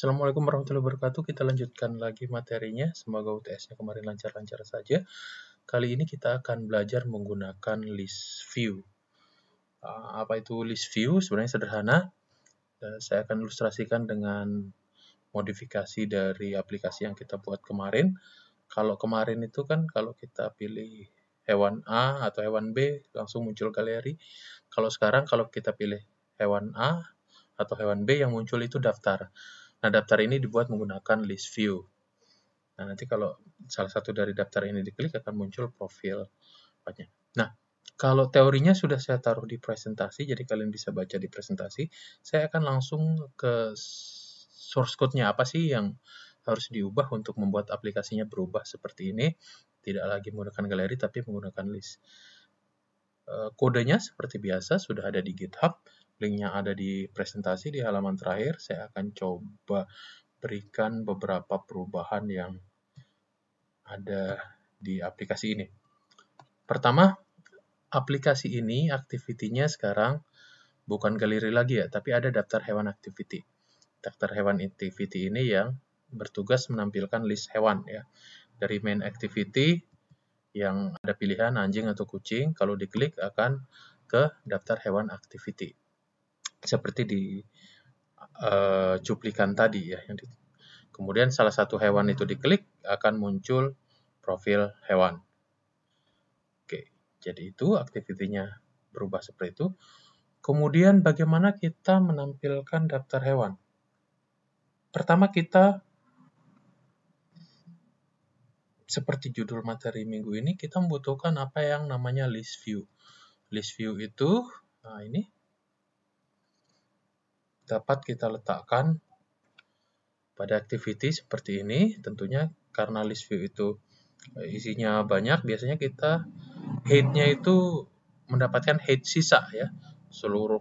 Assalamualaikum warahmatullahi wabarakatuh. Kita lanjutkan lagi materinya. Semoga UTS-nya kemarin lancar-lancar saja. Kali ini kita akan belajar menggunakan list view. Apa itu list view? Sebenarnya sederhana. Saya akan ilustrasikan dengan modifikasi dari aplikasi yang kita buat kemarin. Kalau kemarin itu kan kalau kita pilih hewan A atau hewan B, langsung muncul galeri. Kalau sekarang kalau kita pilih hewan A atau hewan B, yang muncul itu daftar. Nah, daftar ini dibuat menggunakan list view. Nah, nanti kalau salah satu dari daftar ini diklik akan muncul profil. Nah, kalau teorinya sudah saya taruh di presentasi, jadi kalian bisa baca di presentasi. Saya akan langsung ke source code-nya apa sih yang harus diubah untuk membuat aplikasinya berubah seperti ini. Tidak lagi menggunakan galeri, tapi menggunakan list. Kodenya seperti biasa sudah ada di GitHub. Linknya ada di presentasi di halaman terakhir. Saya akan coba berikan beberapa perubahan yang ada di aplikasi ini. Pertama, aplikasi ini activity-nya sekarang bukan galeri lagi ya, tapi ada daftar hewan activity. Daftar hewan activity ini yang bertugas menampilkan list hewan ya. Dari main activity yang ada pilihan anjing atau kucing, kalau diklik akan ke daftar hewan activity. Seperti di cuplikan tadi ya. Kemudian salah satu hewan itu diklik akan muncul profil hewan. Oke, jadi itu aktivitinya berubah seperti itu. Kemudian bagaimana kita menampilkan daftar hewan? Pertama kita, seperti judul materi minggu ini, kita membutuhkan apa yang namanya list view. List view itu, nah ini, dapat kita letakkan pada activity seperti ini. Tentunya karena list view itu isinya banyak, biasanya kita head-nya itu mendapatkan head sisa ya. Seluruh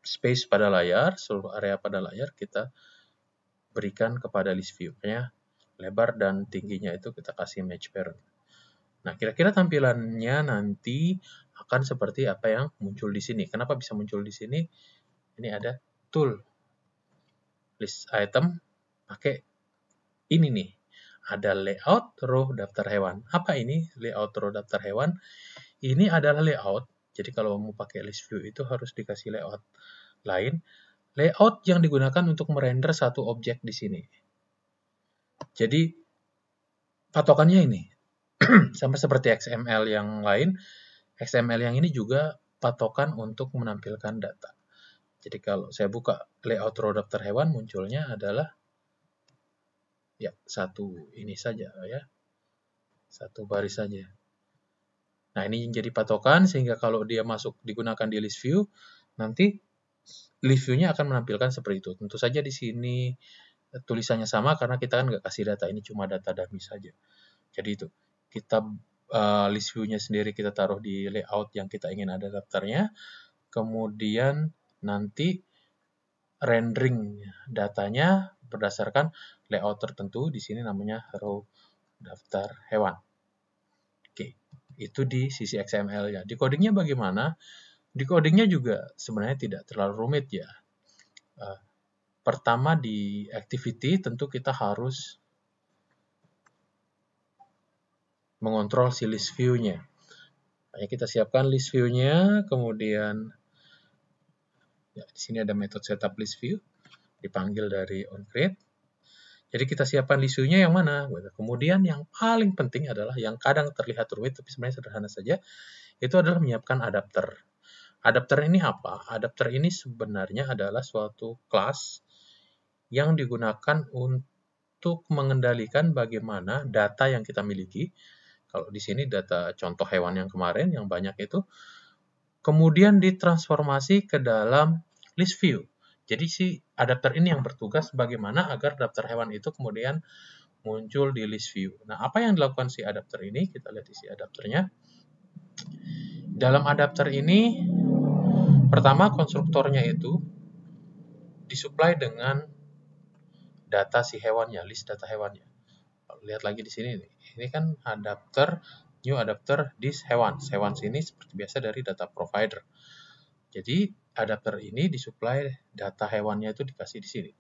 space pada layar, seluruh area pada layar kita berikan kepada list view-nya. Lebar dan tingginya itu kita kasih match parent. Nah, kira-kira tampilannya nanti akan seperti apa yang muncul di sini. Kenapa bisa muncul di sini? Ini ada tool list item pakai ini nih. Ada layout row daftar hewan. Apa ini layout row daftar hewan? Ini adalah layout. Jadi kalau mau pakai list view itu harus dikasih layout lain. Layout yang digunakan untuk merender satu objek di sini. Jadi patokannya ini. Sama seperti XML yang lain, XML yang ini juga patokan untuk menampilkan data. Jadi kalau saya buka layout row daftar hewan, munculnya adalah ya satu ini saja ya. Satu baris saja. Nah, ini jadi patokan sehingga kalau dia masuk digunakan di list view, nanti list view-nya akan menampilkan seperti itu. Tentu saja di sini tulisannya sama karena kita kan nggak kasih data, ini cuma data dummy saja. Jadi itu, kita list view-nya sendiri kita taruh di layout yang kita ingin ada daftarnya, kemudian nanti rendering datanya berdasarkan layout tertentu, di sini namanya row daftar hewan. Oke, itu di sisi XML-nya. Di codingnya bagaimana? Di codingnya juga sebenarnya tidak terlalu rumit ya. Pertama di activity tentu kita harus mengontrol si list view-nya. Kita siapkan list view-nya, kemudian ya, di sini ada metode setup list view, dipanggil dari onCreate. Jadi kita siapkan list view-nya yang mana. Kemudian yang paling penting adalah yang kadang terlihat rumit, tapi sebenarnya sederhana saja, itu adalah menyiapkan adapter. Adapter ini apa? Adapter ini sebenarnya adalah suatu kelas yang digunakan untuk mengendalikan bagaimana data yang kita miliki. Kalau di sini data contoh hewan yang kemarin, yang banyak itu, kemudian ditransformasi ke dalam list view. Jadi si adapter ini yang bertugas bagaimana agar daftar hewan itu kemudian muncul di list view. Nah, apa yang dilakukan si adapter ini? Kita lihat isi adapternya. Dalam adapter ini, pertama konstruktornya itu disuplai dengan data si hewannya, list data hewannya. Lihat lagi di sini, ini kan adapter, new adapter this hewan. Hewan sini seperti biasa dari data provider. Jadi adapter ini disuplai data hewannya itu dikasih di sini.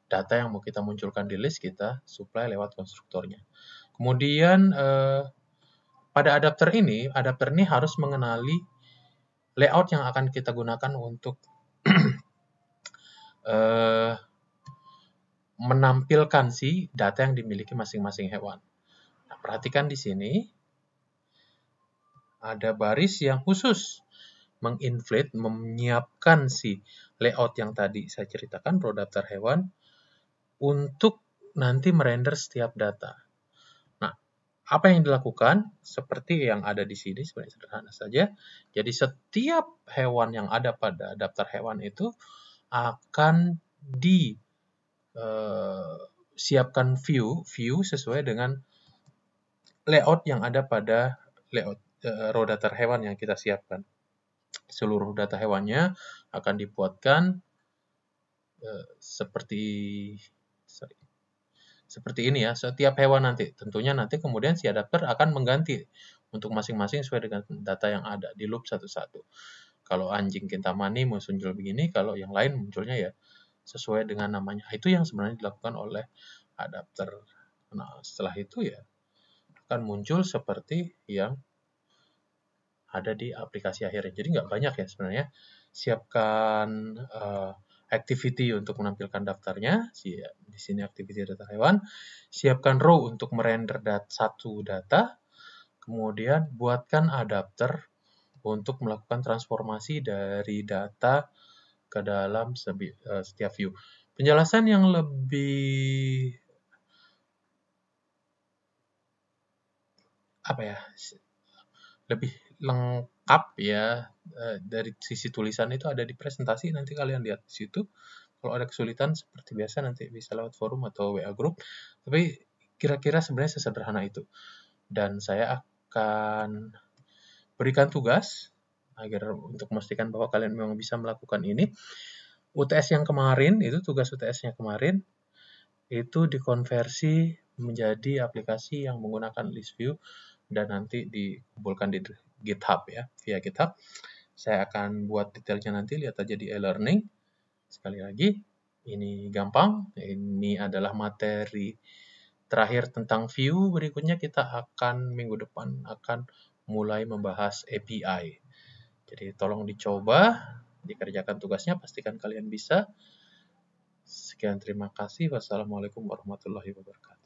Data yang mau kita munculkan di list kita supply lewat konstruktornya. Kemudian pada adapter ini harus mengenali layout yang akan kita gunakan untuk menampilkan si data yang dimiliki masing-masing hewan. Nah, perhatikan di sini ada baris yang khusus menginflate, menyiapkan si layout yang tadi saya ceritakan, raw daftar hewan, untuk nanti merender setiap data. Nah, apa yang dilakukan? Seperti yang ada di sini, sebenarnya sederhana saja. Jadi setiap hewan yang ada pada daftar hewan itu akan disiapkan view sesuai dengan layout yang ada pada layout raw data hewan yang kita siapkan. Seluruh data hewannya akan dibuatkan seperti ini ya. Setiap hewan nanti, tentunya nanti kemudian si adapter akan mengganti untuk masing-masing sesuai dengan data yang ada di loop satu-satu. Kalau anjing kintamani muncul begini, kalau yang lain munculnya ya sesuai dengan namanya. Itu yang sebenarnya dilakukan oleh adapter. Nah, setelah itu ya akan muncul seperti yang ada di aplikasi akhirnya. Jadi nggak banyak ya sebenarnya. Siapkan activity untuk menampilkan daftarnya. Di sini activity data hewan. Siapkan row untuk merender satu data. Kemudian buatkan adapter untuk melakukan transformasi dari data ke dalam setiap view. Penjelasan yang lebih lebih lengkap ya dari sisi tulisan itu ada di presentasi, nanti kalian lihat di situ. Kalau ada kesulitan seperti biasa nanti bisa lewat forum atau WA group. Tapi kira-kira sebenarnya sesederhana itu. Dan saya akan berikan tugas agar untuk memastikan bahwa kalian memang bisa melakukan ini. UTS yang kemarin, itu tugas UTS-nya kemarin, itu dikonversi menjadi aplikasi yang menggunakan list view dan nanti dikumpulkan di GitHub ya, via GitHub. Saya akan buat detailnya nanti, lihat aja di e-learning. Sekali lagi, ini gampang. Ini adalah materi terakhir tentang view. Berikutnya kita akan minggu depan akan mulai membahas API. Jadi tolong dicoba, dikerjakan tugasnya, pastikan kalian bisa. Sekian, terima kasih. Wassalamualaikum warahmatullahi wabarakatuh.